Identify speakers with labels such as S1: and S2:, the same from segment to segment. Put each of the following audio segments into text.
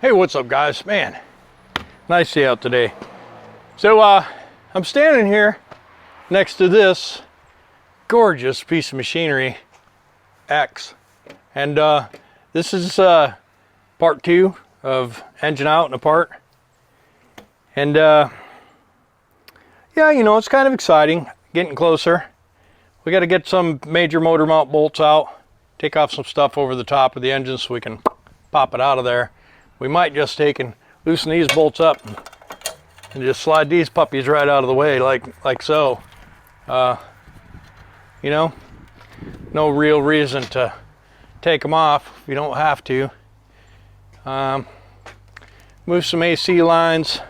S1: Hey, what's up guys? Man, nice day out today. So I'm standing here next to this gorgeous piece of machinery, X. And this is part 2 of engine out and apart. And yeah, you know, it's kind of exciting, getting closer. We got to get some major motor mount bolts out, take off some stuff over the top of the engine so we can pop it out of there. We might just take and loosen these bolts up and just slide these puppies right out of the way like so. You know, no real reason to take them off if you don't have to. Move some AC lines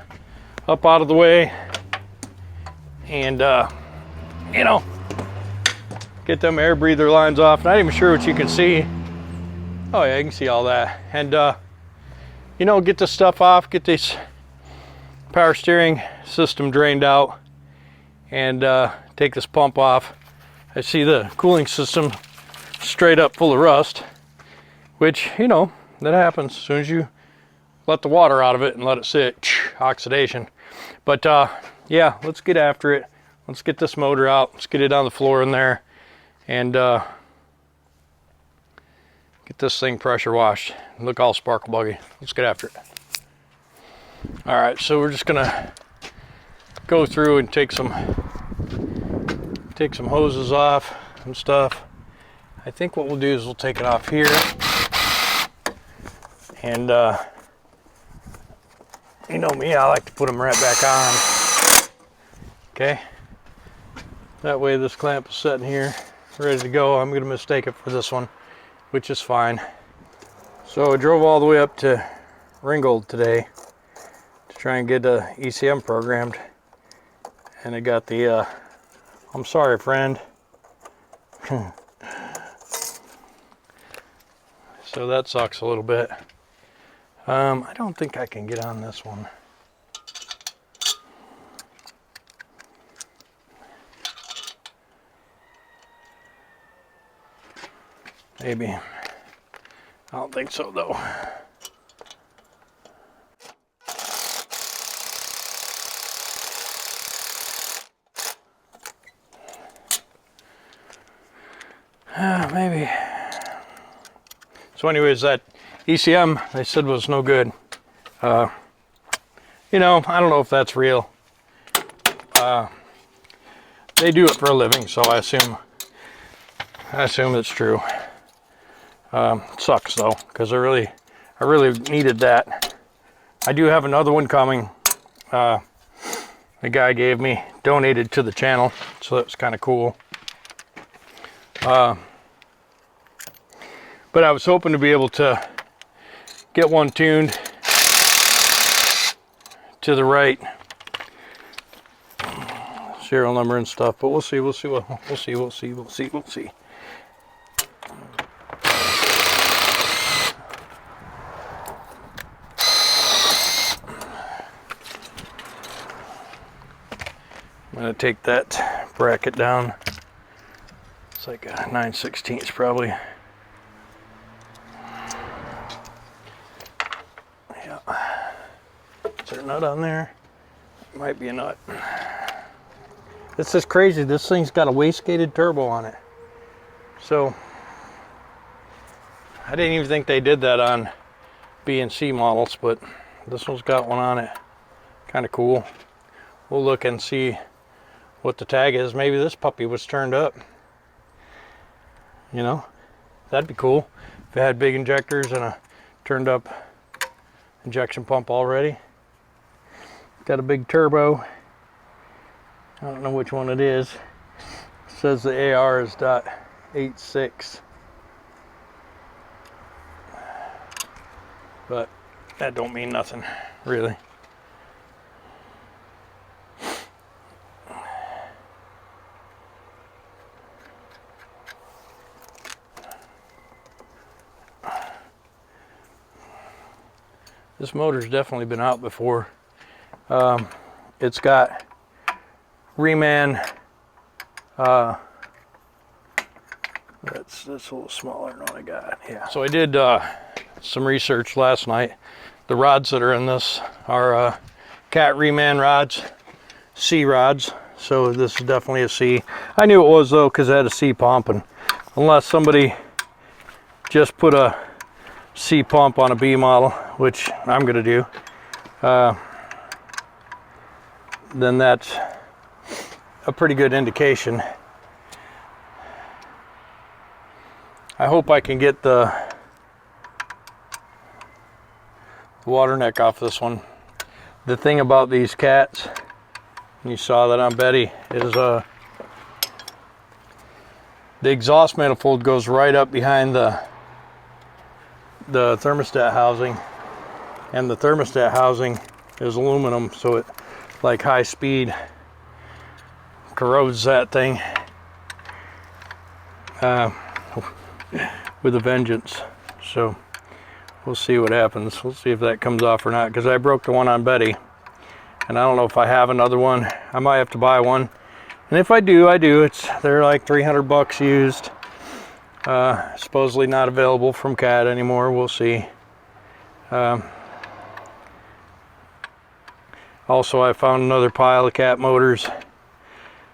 S1: up out of the way and you know, get them air breather lines off. Not even sure what you can see. Oh yeah, you can see all that. And you know, get this stuff off, get this power steering system drained out, and take this pump off. I see the cooling system straight up full of rust, which, you know, that happens as soon as you let the water out of it and let it sit. Oxidation. But yeah, let's get after it. Let's get this motor out. Let's get it on the floor in there and get this thing pressure washed. Look all sparkle buggy. Let's get after it. All right, so we're just gonna go through and take some hoses off and stuff. I think what we'll do is we'll take it off here and you know me, I like to put them right back on. Okay, that way this clamp is sitting here ready to go. I'm gonna mistake it for this one, which is fine. So I drove all the way up to Ringgold today to try and get a ECM programmed, and I got the I'm sorry friend. So that sucks a little bit. I don't think I can get on this one. Maybe. I don't think so though. Maybe. So anyways, that ECM they said was no good. You know, I don't know if that's real. They do it for a living, so I assume it's true. Sucks though, because I really needed that. I do have another one coming. The guy gave me, donated to the channel, so that was kind of cool. But I was hoping to be able to get one tuned to the right serial number and stuff, but we'll see. I'm gonna take that bracket down. It's like a 9/16 probably. Yeah. Is there a nut on there? Might be a nut. This is crazy. This thing's got a wastegated turbo on it. So I didn't even think they did that on B and C models, but this one's got one on it. Kind of cool. We'll look and see what the tag is. Maybe this puppy was turned up. You know, that'd be cool if it had big injectors and a turned up injection pump already. Got a big turbo. I don't know which one it is. It says the AR is .86, but that don't mean nothing really. This motor's definitely been out before. It's got reman. That's a little smaller than what I got. Yeah. So I did some research last night. The rods that are in this are cat reman rods, C rods. So this is definitely a C. I knew it was though because it had a C pump, and unless somebody just put a C pump on a B model, which I'm gonna do, then that's a pretty good indication. I hope I can get the water neck off this one. The thing about these cats, you saw that on Betty, is the exhaust manifold goes right up behind the thermostat housing, and the thermostat housing is aluminum, so it, like high speed, corrodes that thing with a vengeance. So we'll see what happens. We'll see if that comes off or not, because I broke the one on Betty, and I don't know if I have another one. I might have to buy one, and if I do, I do. They're like 300 bucks used. Supposedly not available from Cat anymore. We'll see. Also, I found another pile of Cat motors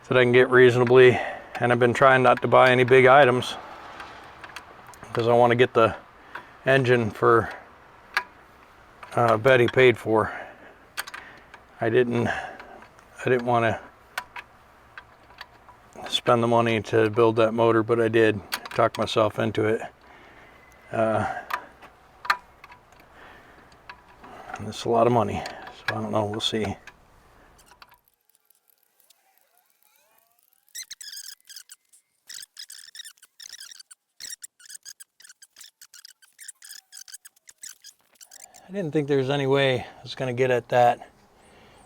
S1: that I can get reasonably, and I've been trying not to buy any big items because I want to get the engine for Betty paid for. I didn't want to spend the money to build that motor, but I did. Talk myself into it. It's a lot of money, so I don't know. We'll see. I didn't think there was any way I was going to get at that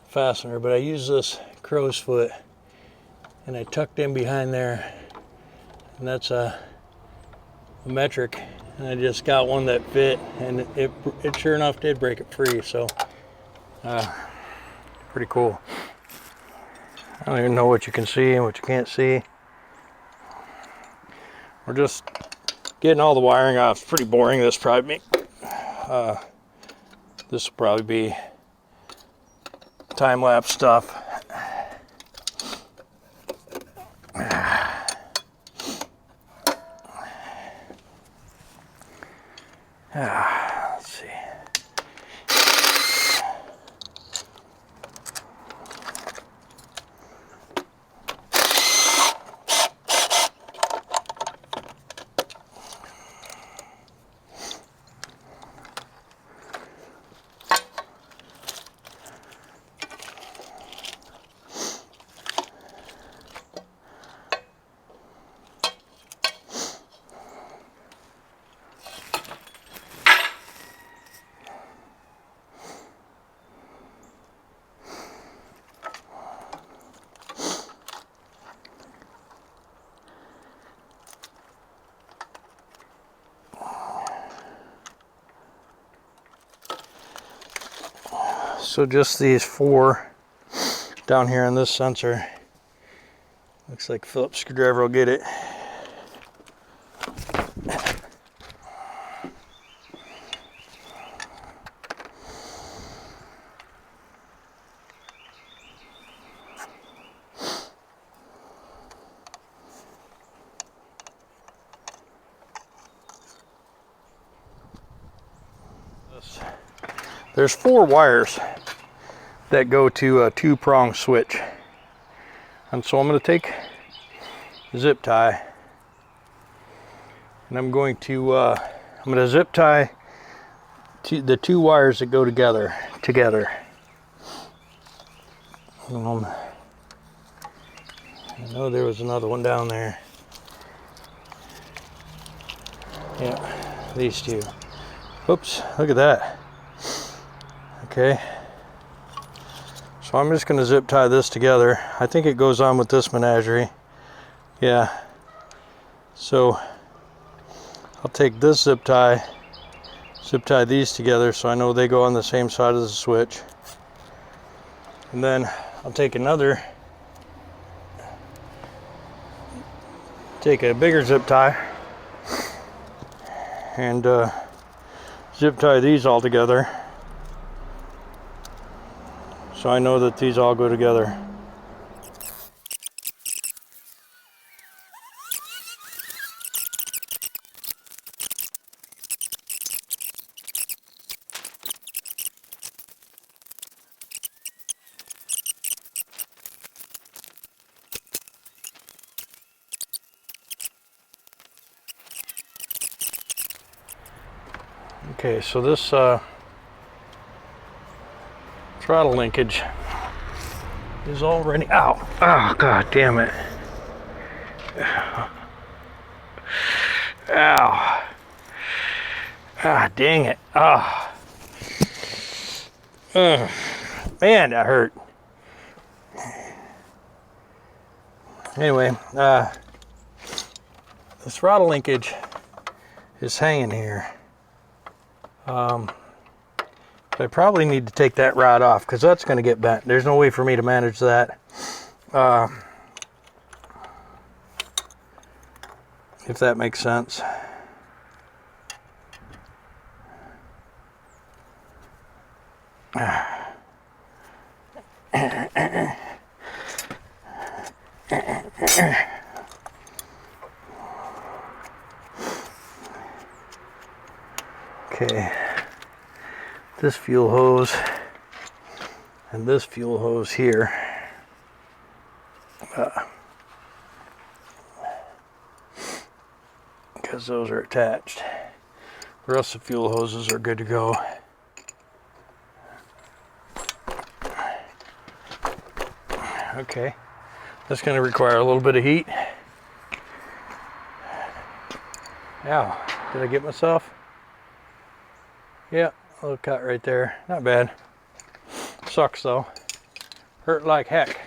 S1: fastener, but I used this crow's foot and I tucked in behind there, and that's a metric, and I just got one that fit, and it sure enough did break it free. So pretty cool. I don't even know what you can see and what you can't see. We're just getting all the wiring off. It's pretty boring. This probably this will probably be time-lapse stuff. Let's see. So just these four down here on this sensor. Looks like Phillips screwdriver will get it. There's 4 wires that go to a 2-prong switch, and so I'm going to take zip tie, and I'm going to zip tie the 2 wires that go together. I know there was another one down there. Yeah, these 2. Oops, look at that. Okay, so I'm just going to zip tie this together. I think it goes on with this menagerie. Yeah, so I'll take this zip tie these together so I know they go on the same side of the switch. And then I'll take a bigger zip tie and zip tie these all together. so I know that these all go together. Okay, so this throttle linkage is already out. Oh, god damn it. Ow. Ah, dang it. Ah. Man, that hurt. Anyway, the throttle linkage is hanging here. I probably need to take that rod off because that's going to get bent. There's no way for me to manage that. If that makes sense. Okay, this fuel hose and this fuel hose here because those are attached. The rest of the fuel hoses are good to go. Okay, that's going to require a little bit of heat. Ow, did I get myself? Yeah, a little cut right there. Not bad. Sucks though. Hurt like heck.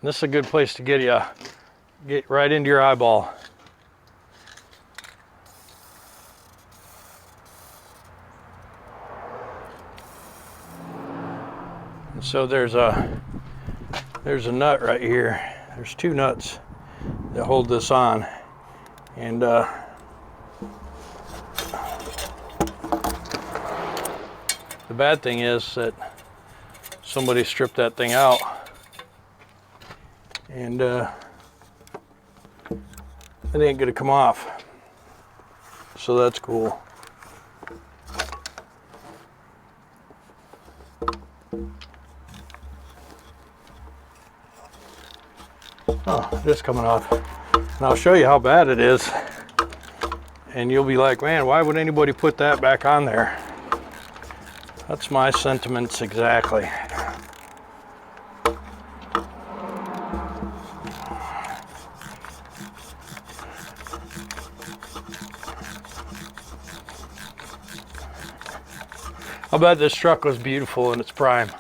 S1: This is a good place to get right into your eyeball. And so there's a nut right here. There's two nuts that hold this on, and the bad thing is that somebody stripped that thing out, and it ain't gonna come off. So that's cool. Oh, it's coming off. And I'll show you how bad it is. And you'll be like, man, why would anybody put that back on there? That's my sentiments exactly. I'll bet this truck was beautiful in its prime.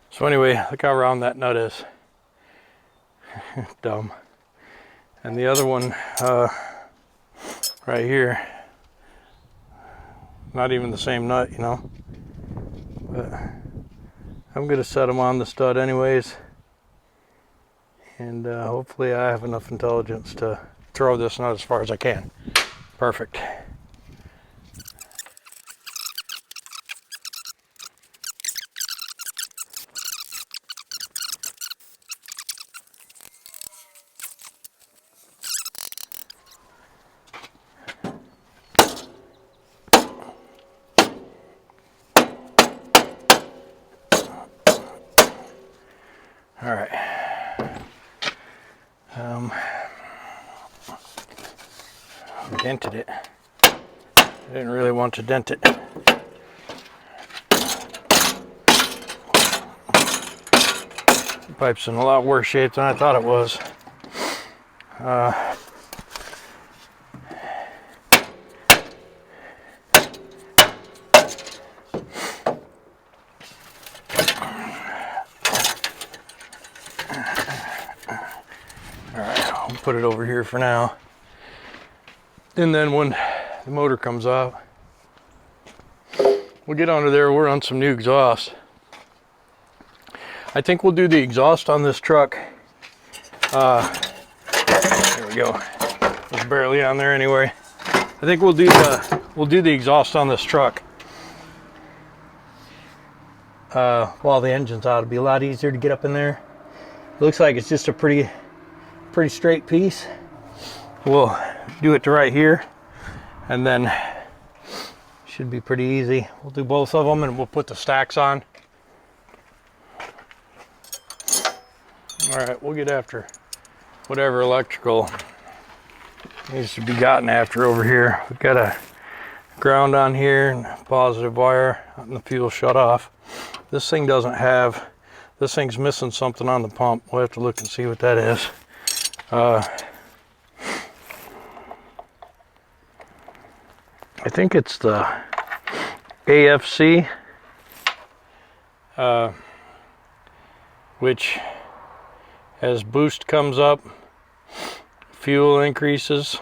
S1: So anyway, look how round that nut is. Dumb. And the other one right here, not even the same nut, you know. But I'm gonna set them on the stud anyways, and hopefully I have enough intelligence to throw this nut as far as I can. Perfect. All right. Dented it. I didn't really want to dent it. The pipe's in a lot worse shape than I thought it was. All right. I'll put it over here for now. And then when the motor comes off, we'll get under there, we'll run some new exhaust. I think we'll do the exhaust on this truck. There we go. It's barely on there anyway. I think we'll do the exhaust on this truck while the engine's out. It'll be a lot easier to get up in there. It looks like it's just a pretty straight piece. We'll do it to right here, and then should be pretty easy. We'll do both of them and we'll put the stacks on. All right, we'll get after whatever electrical needs to be gotten after over here. We've got a ground on here and a positive wire and the fuel shut off. This thing doesn't have, this thing's missing something on the pump. We'll have to look and see what that is. I think it's the AFC, which as boost comes up, fuel increases,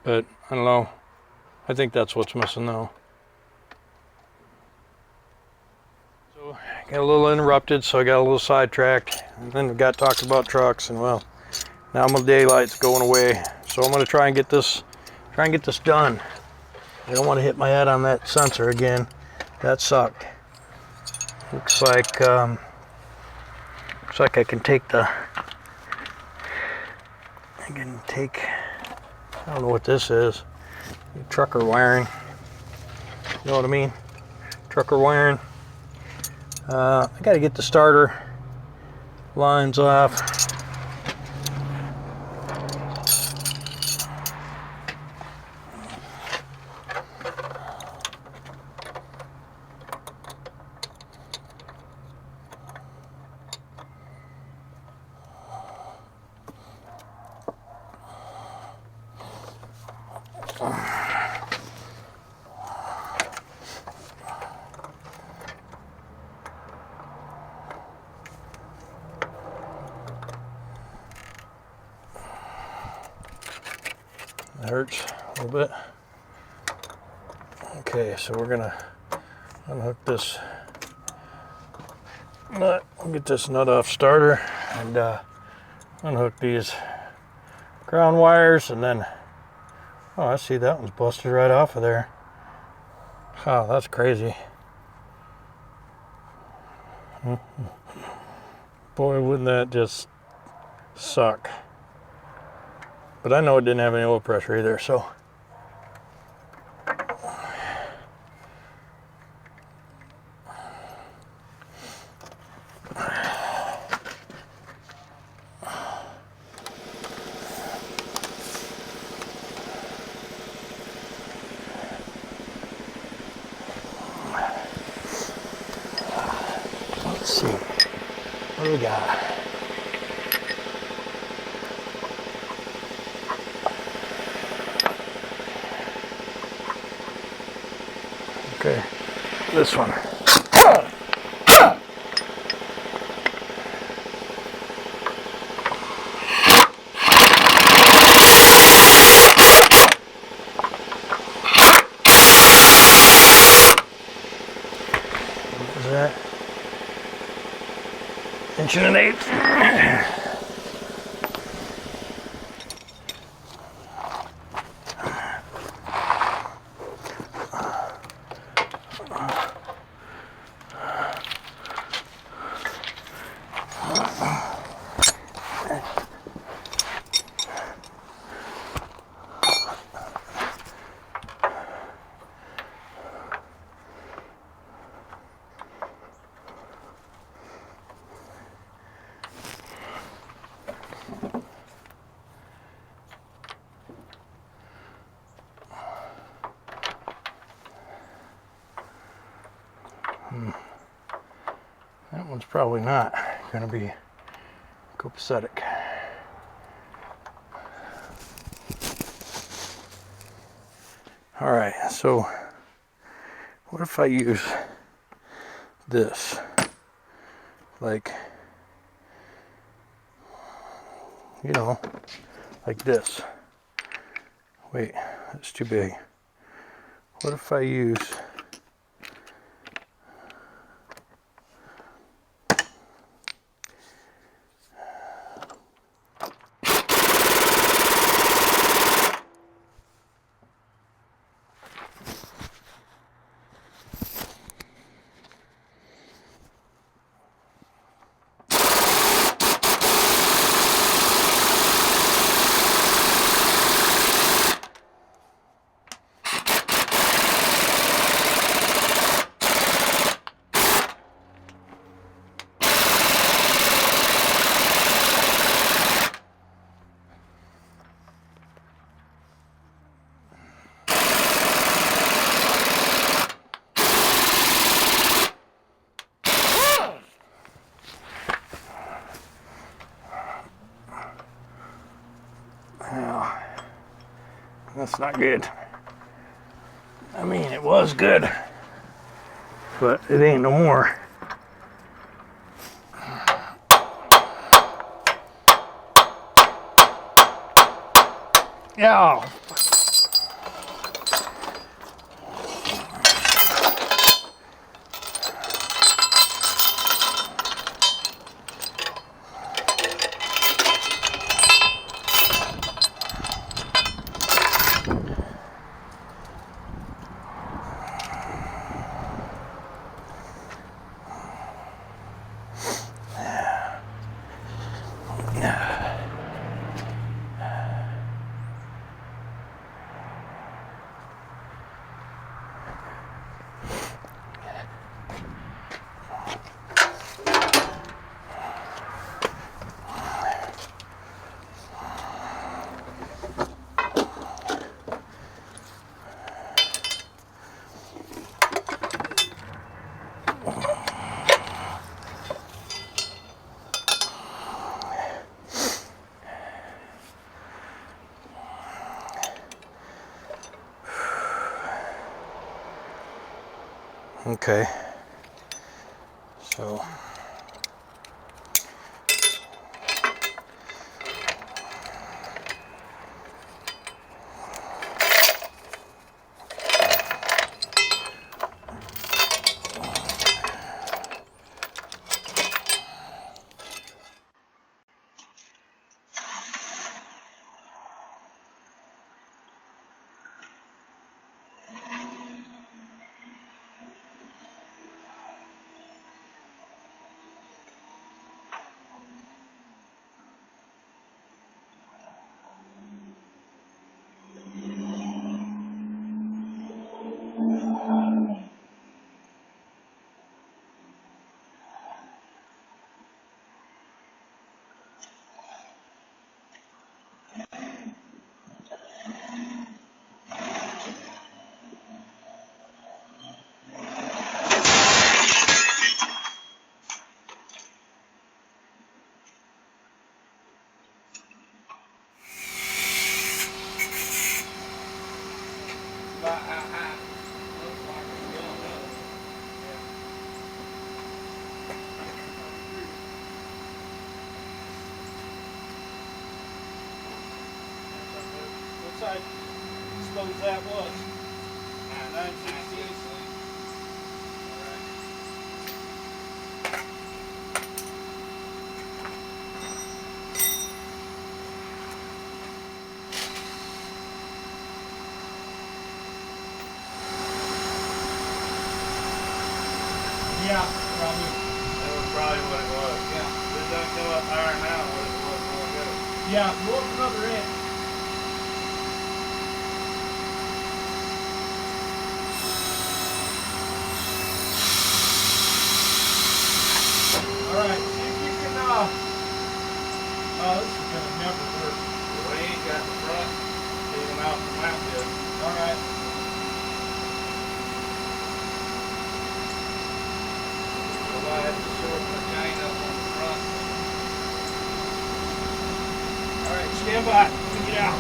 S1: but I don't know. I think that's what's missing though. So got a little interrupted, so I got a little sidetracked, and then we got talked about trucks, and well, now my daylight's going away. So I'm gonna try and get this done. I don't want to hit my head on that sensor again. That sucked. Looks like I can take the. I don't know what this is. Trucker wiring. You know what I mean? Trucker wiring. I got to get the starter lines off. That hurts a little bit. Okay, so we're gonna unhook this nut. We'll get this nut off starter and unhook these ground wires, and then, oh, I see that one's busted right off of there. Oh, that's crazy. Boy, wouldn't that just suck. But I know it didn't have any oil pressure either, so. Let's see, what do we got? Okay, this one. What was that? 1 1/8. That one's probably not going to be copacetic. All right, so what if I use this? Like, you know, like this. Wait, that's too big. What if I use... That's not good. I mean, it was good, but it ain't no more. Yeah. Okay, so I suppose that was 960. Yeah, probably.
S2: That was probably what it was. Yeah. It doesn't go up higher now what it was a while ago.
S1: Yeah, go up another inch. Alright, see if you can, oh, this is gonna never work.
S2: We ain't got the front even out the mount yet.
S1: Alright.
S2: So I have to shorten the chain up on the front.
S1: Alright, stand by. Let me get out.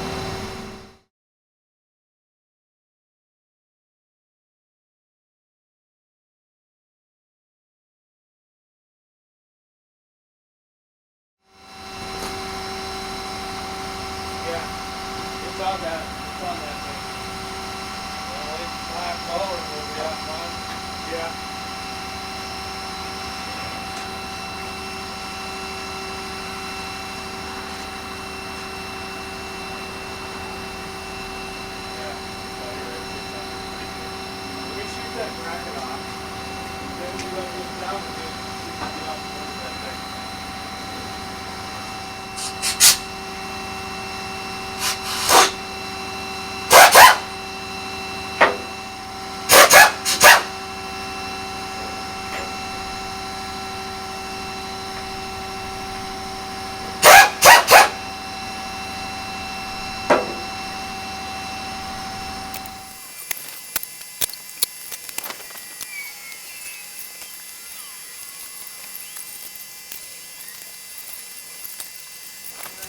S1: Yeah.
S2: It's on that thing. Well, it's black color will be out fine. Yeah. We shoot that bracket off. Then we let this down and get out towards that thing.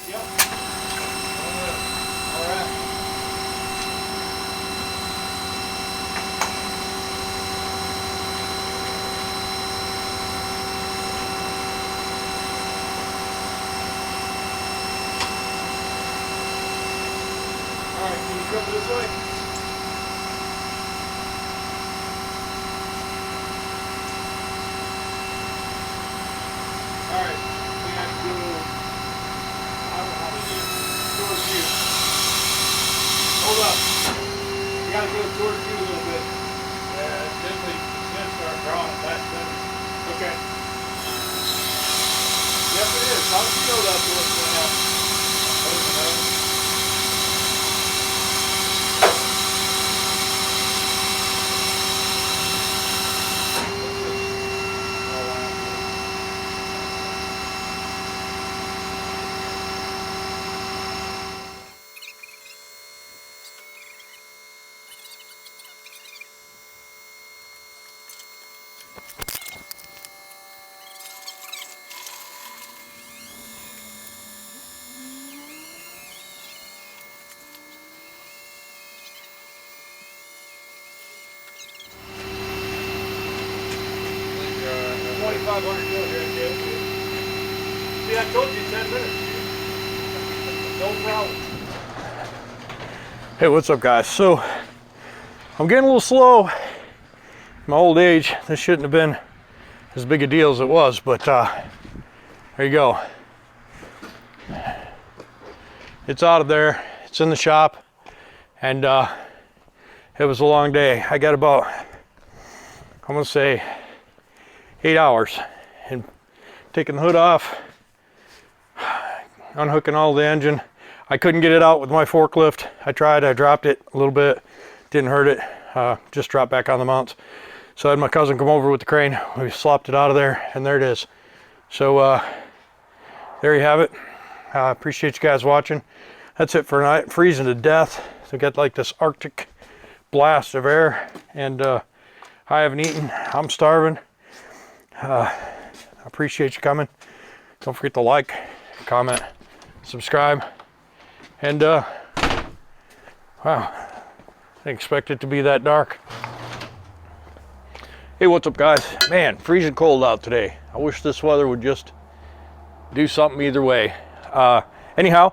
S2: Yep. All right. All right, can you come this way? All right, we have to go. I don't know how to do it. Towards you. Hold up. You gotta go towards you a little bit. Yeah, it's gonna start drawing it back then. Okay. Yep, it is. How did you know that's what's going to happen? Open it up. $2,500 here, kid. See, I told you 10 minutes. No problem.
S1: Hey, what's up, guys? So I'm getting a little slow. In my old age, this shouldn't have been as big a deal as it was, but there you go. It's out of there. It's in the shop, and it was a long day. I got about, I'm gonna say, 8 hours, and taking the hood off, unhooking all the engine. I couldn't get it out with my forklift. I tried, I dropped it a little bit, didn't hurt it, just dropped back on the mounts. So I had my cousin come over with the crane, we slopped it out of there, and there it is. So there you have it. I appreciate you guys watching. That's it for tonight. Freezing to death. So got like this Arctic blast of air, and I haven't eaten, I'm starving. I appreciate you coming. Don't forget to like, comment, subscribe, and wow, I didn't expect it to be that dark. Hey, what's up, guys? Man, freezing cold out today. I wish this weather would just do something either way. Anyhow,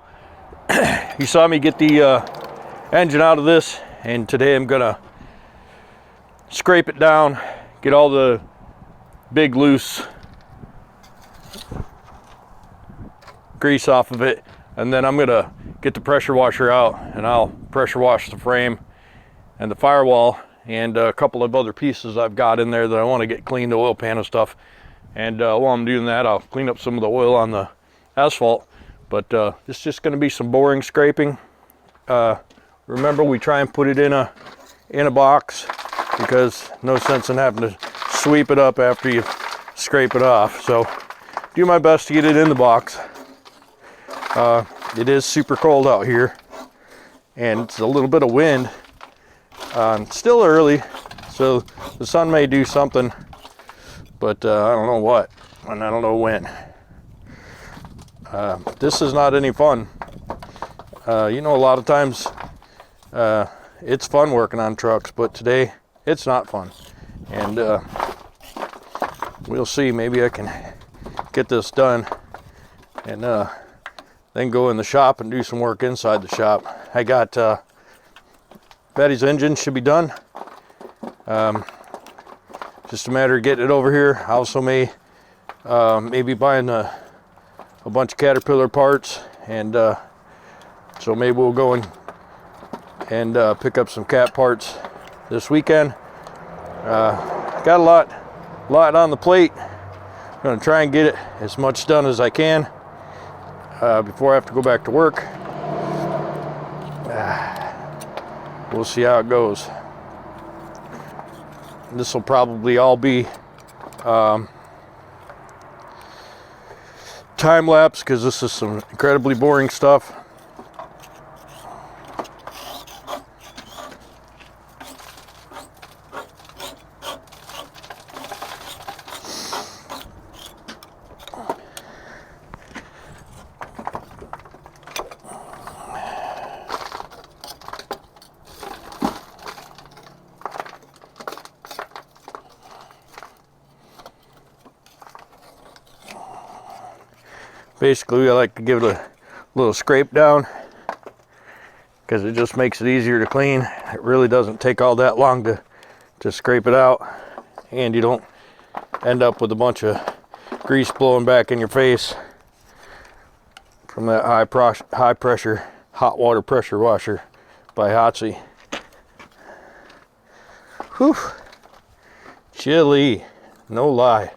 S1: you saw me get the engine out of this, and today I'm gonna scrape it down, get all the big loose grease off of it, and then I'm gonna get the pressure washer out, and I'll pressure wash the frame and the firewall and a couple of other pieces I've got in there that I want to get clean, the oil pan and stuff. And while I'm doing that, I'll clean up some of the oil on the asphalt. But it's just going to be some boring scraping. Remember, we try and put it in a box, because no sense in having to sweep it up after you scrape it off. So do my best to get it in the box. It is super cold out here, and it's a little bit of wind. It's still early, so the sun may do something, but I don't know what, and I don't know when. This is not any fun. You know, a lot of times it's fun working on trucks, but today it's not fun. And we'll see, maybe I can get this done, and then go in the shop and do some work inside the shop. I got Betty's engine should be done. Just a matter of getting it over here. I also may maybe buying a bunch of Caterpillar parts, and so maybe we'll go and pick up some cat parts this weekend. Got a lot on the plate. I'm gonna try and get it as much done as I can before I have to go back to work. We'll see how it goes. This will probably all be time lapse, because this is some incredibly boring stuff. Basically, I like to give it a little scrape down because it just makes it easier to clean. It really doesn't take all that long to scrape it out, and you don't end up with a bunch of grease blowing back in your face from that high pressure hot water pressure washer by Hotsy. Whew, chilly, no lie.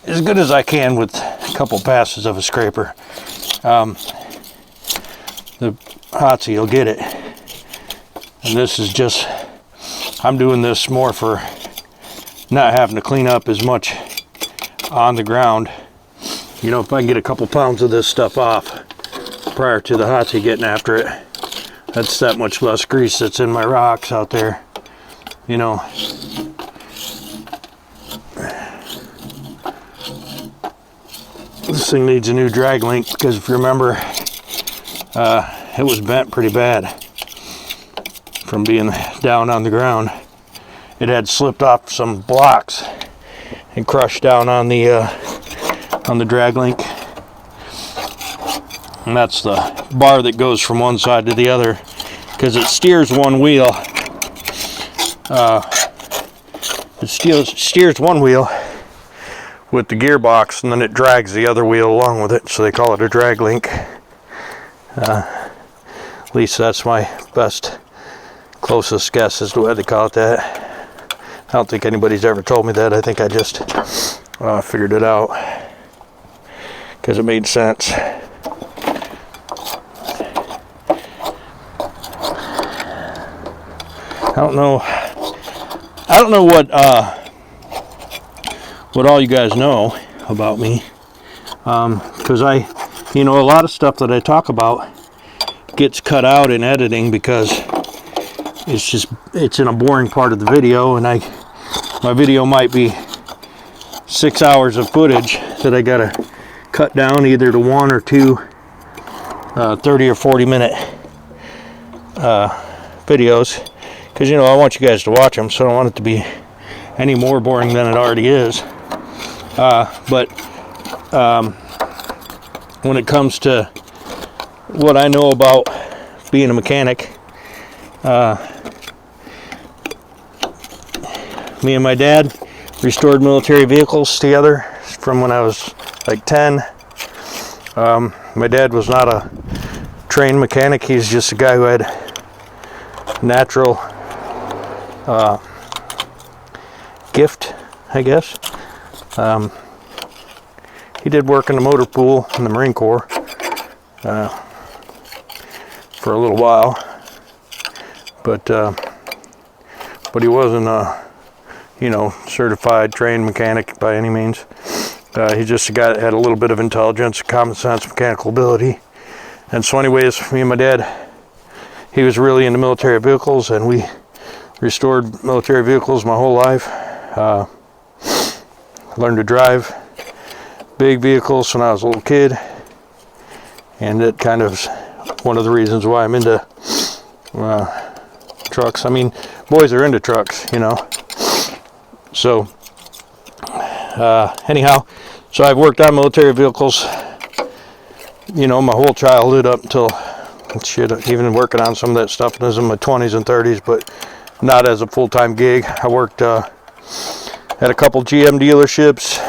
S1: As good as I can with a couple passes of a scraper. The Hotsy will get it. And this is just, I'm doing this more for not having to clean up as much on the ground. You know, if I can get a couple pounds of this stuff off prior to the Hotsy getting after it, that's that much less grease that's in my rocks out there, you know. This thing needs a new drag link because if you remember, it was bent pretty bad from being down on the ground. It had slipped off some blocks and crushed down on the drag link. And that's the bar that goes from one side to the other, because it steers one wheel. It steers one wheel with the gearbox, and then it drags the other wheel along with it, so they call it a drag link. At least that's my best, closest guess as to why they call it that. I don't think anybody's ever told me that. I think I just figured it out because it made sense. I don't know what all you guys know about me, because a lot of stuff that I talk about gets cut out in editing because it's in a boring part of the video, and my video might be 6 hours of footage that I gotta cut down either to 1 or 2 30 or 40 minute videos, because I want you guys to watch them, so I don't want it to be any more boring than it already is. But when it comes to what I know about being a mechanic, me and my dad restored military vehicles together from when I was like 10. My dad was not a trained mechanic. He's just a guy who had natural gift, I guess. He did work in the motor pool in the Marine Corps for a little while, but he wasn't a certified trained mechanic by any means. He's just a guy that had a little bit of intelligence, common sense, mechanical ability. And so anyways, me and my dad, he was really into military vehicles, and we restored military vehicles my whole life. Learned to drive big vehicles when I was a little kid, and it kind of is one of the reasons why I'm into trucks. I mean, boys are into trucks, So anyhow, So I've worked on military vehicles, you know, my whole childhood up until, shit, even working on some of that stuff when I was in my 20s and 30s, but not as a full-time gig. I worked at a couple GM dealerships.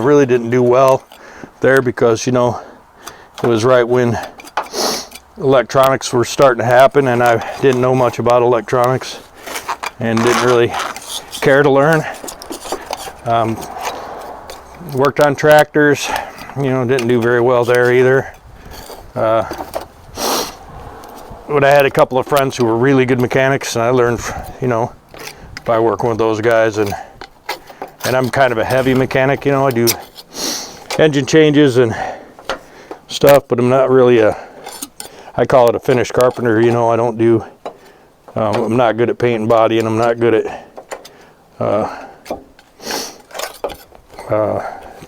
S1: Really didn't do well there because, you know, it was right when electronics were starting to happen, and I didn't know much about electronics and didn't really care to learn. Worked on tractors, you know, didn't do very well there either. But I had a couple of friends who were really good mechanics, and I learned, you know, by working with those guys. And I'm kind of a heavy mechanic, you know. I do engine changes and stuff, but I'm not really I call it a finished carpenter, you know. I don't do, I'm not good at paint and body, and I'm not good at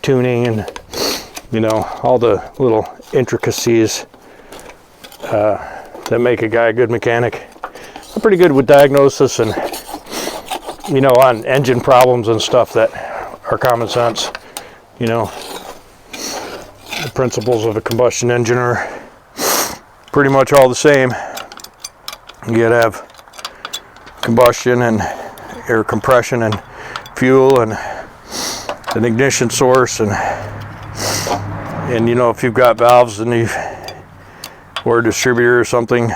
S1: tuning and, you know, all the little intricacies that make a guy a good mechanic. I'm pretty good with diagnosis and, you know, on engine problems and stuff that are common sense. You know, the principles of a combustion engine are pretty much all the same. You gotta have combustion and air compression and fuel and an ignition source, and you know, if you've got valves and or a distributor or something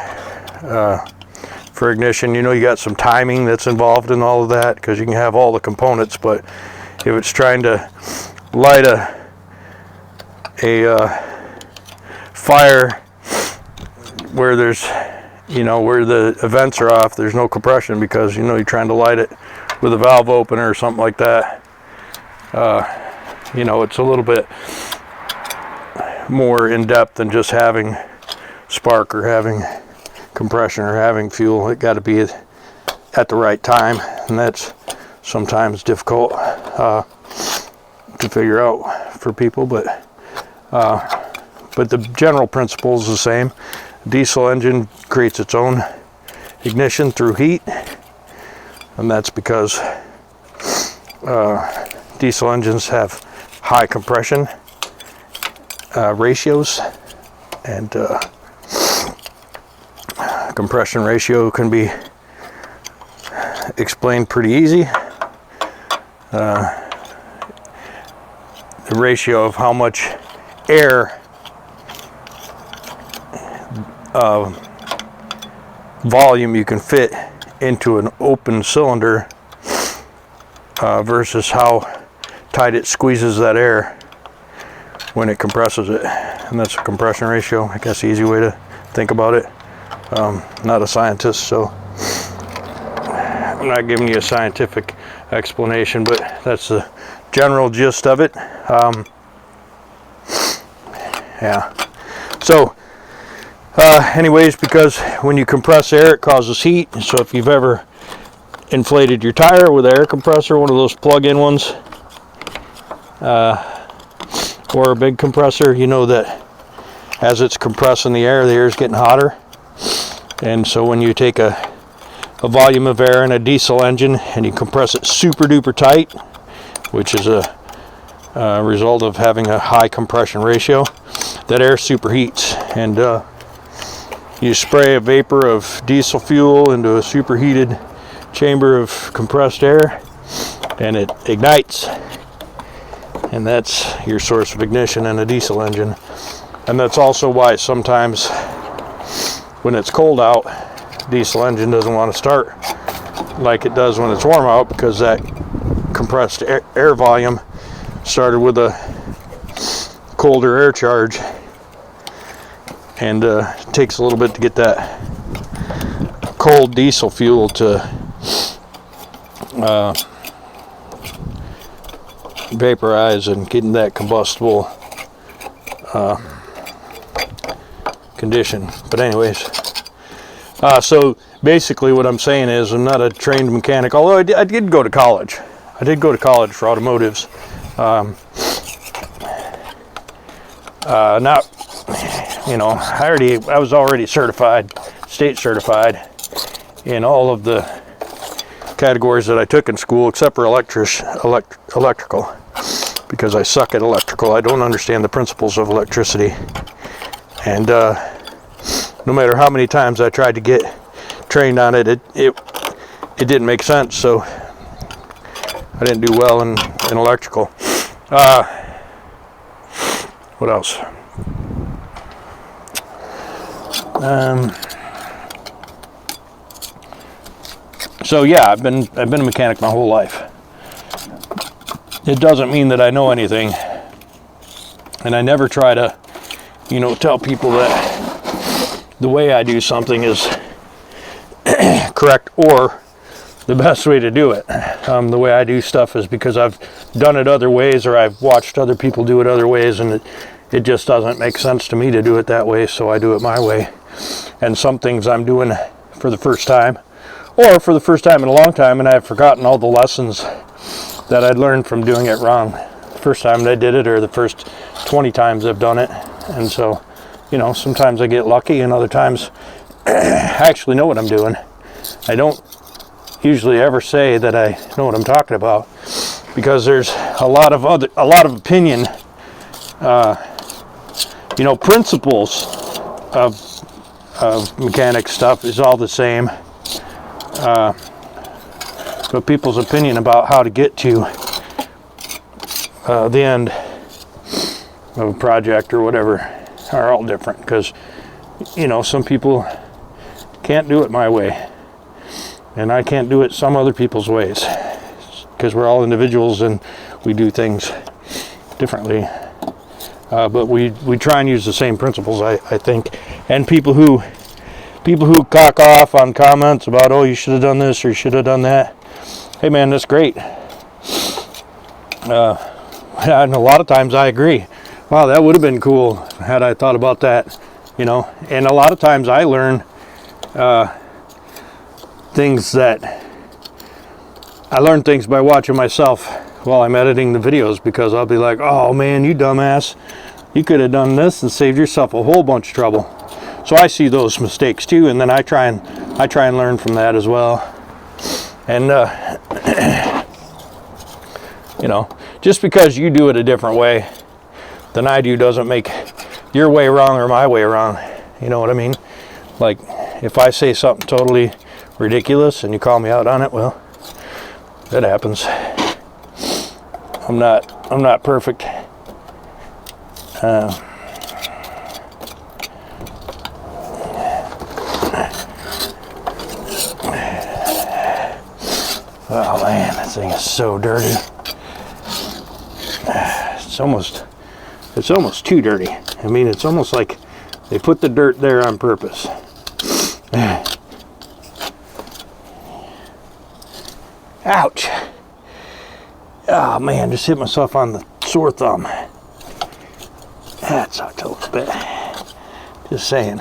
S1: for ignition, you know, you got some timing that's involved in all of that, because you can have all the components, but if it's trying to light a fire where there's, you know, where the vents are off, there's no compression because, you know, you're trying to light it with a valve opener or something like that. You know, it's a little bit more in depth than just having spark or having compression or having fuel. It got to be at the right time, and that's sometimes difficult to figure out for people, but the general principle is the same. A diesel engine creates its own ignition through heat, and that's because diesel engines have high compression ratios, and compression ratio can be explained pretty easy. The ratio of how much air volume you can fit into an open cylinder versus how tight it squeezes that air when it compresses it, and that's a compression ratio. I guess the easy way to think about it. Not a scientist, so I'm not giving you a scientific explanation, but that's the general gist of it. Yeah. So anyways, because when you compress air, it causes heat. So if you've ever inflated your tire with an air compressor, one of those plug-in ones, or a big compressor, you know that as it's compressing the air is getting hotter. And so when you take a volume of air in a diesel engine and you compress it super duper tight, which is a result of having a high compression ratio, that air superheats, and you spray a vapor of diesel fuel into a superheated chamber of compressed air, and it ignites, and that's your source of ignition in a diesel engine. And that's also why sometimes when it's cold out, diesel engine doesn't want to start like it does when it's warm out, because that compressed air volume started with a colder air charge, and it takes a little bit to get that cold diesel fuel to vaporize and get in that combustible condition. But anyways, so basically what I'm saying is I'm not a trained mechanic, although I did go to college. I did go to college for automotives. Not, you know, I was already certified, state certified in all of the categories that I took in school, except for electrical, because I suck at electrical. I don't understand the principles of electricity. And no matter how many times I tried to get trained on it, it didn't make sense. So I didn't do well in electrical. What else? So yeah, I've been a mechanic my whole life. It doesn't mean that I know anything, and I never try to, tell people that the way I do something is correct or the best way to do it. The way I do stuff is because I've done it other ways, or I've watched other people do it other ways, and it just doesn't make sense to me to do it that way, so I do it my way. And some things I'm doing for the first time, or for the first time in a long time, and I've forgotten all the lessons that I'd learned from doing it wrong the first time that I did it, or the first 20 times I've done it. And so, sometimes I get lucky, and other times I actually know what I'm doing. I don't usually ever say that I know what I'm talking about, because there's a lot of opinion. Principles of mechanic stuff is all the same. But people's opinion about how to get to the end of a project or whatever are all different, because some people can't do it my way, and I can't do it some other people's ways, because we're all individuals and we do things differently. But we try and use the same principles, I think. And people who cock off on comments about, oh, you should have done this or you should have done that. Hey man, that's great. And a lot of times I agree. Wow, that would have been cool had I thought about that. And a lot of times I learn things by watching myself while I'm editing the videos, because I'll be like, oh man, you dumbass, you could have done this and saved yourself a whole bunch of trouble. So I see those mistakes too, and then I try and learn from that as well. And just because you do it a different way than I do doesn't make your way wrong or my way wrong. You know what I mean? Like, if I say something totally ridiculous and you call me out on it, well, that happens. I'm not perfect. Oh man, that thing is so dirty. It's almost too dirty. I mean, it's almost like they put the dirt there on purpose. Ouch. Oh man, just hit myself on the sore thumb. That sucked a little bit. Just saying.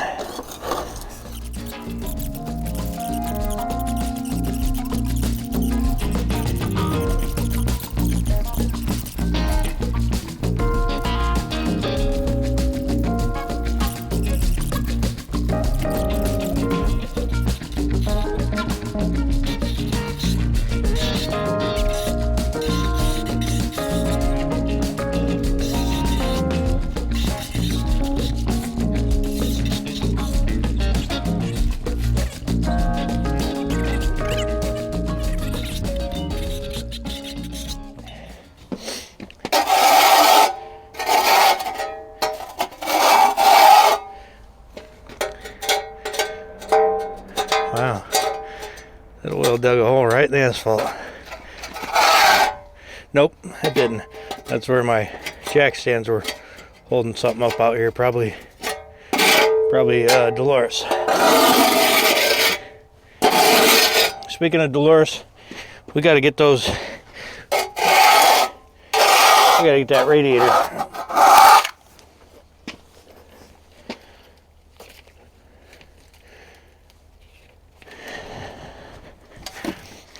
S1: Wow, that oil dug a hole right in the asphalt. Nope, it didn't. That's where my jack stands were holding something up out here. Probably Dolores. Speaking of Dolores, we got to get those. We got to get that radiator.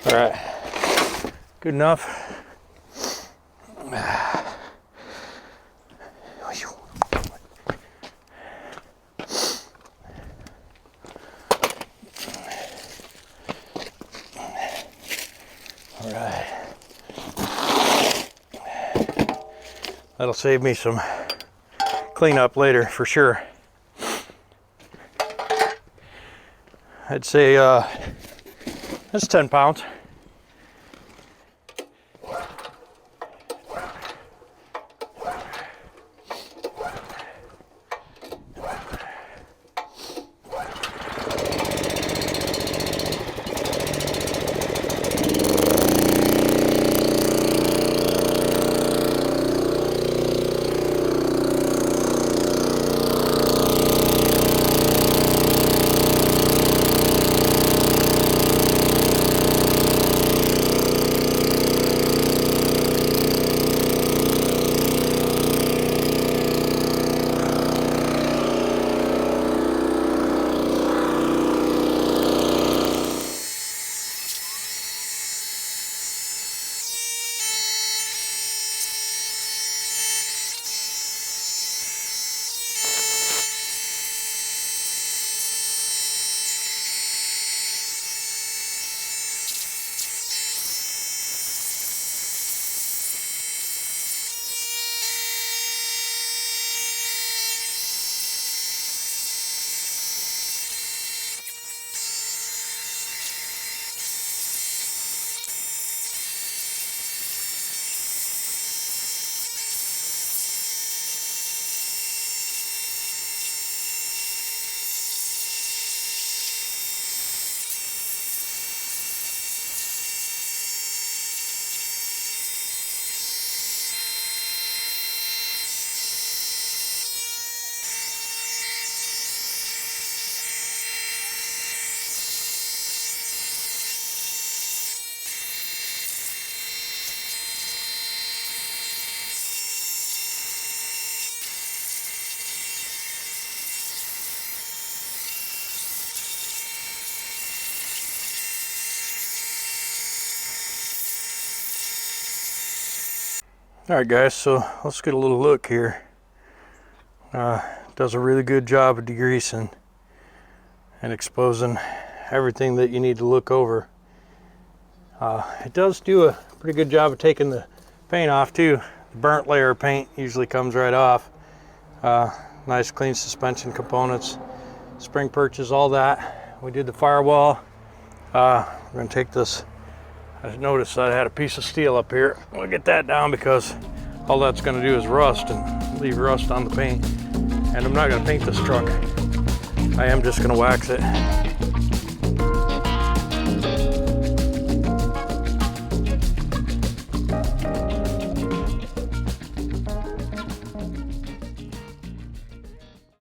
S1: All right, good enough. All right. That'll save me some cleanup later for sure. I'd say that's 10 pounds. All right, guys, so let's get a little look here. Does a really good job of degreasing and exposing everything that you need to look over. It does do a pretty good job of taking the paint off too. The burnt layer of paint usually comes right off. Nice clean suspension components, spring perches, all that. We did the firewall. We're gonna take this. I noticed I had a piece of steel up here. We'll get that down because all that's gonna do is rust and leave rust on the paint. And I'm not gonna paint this truck. I am just gonna wax it.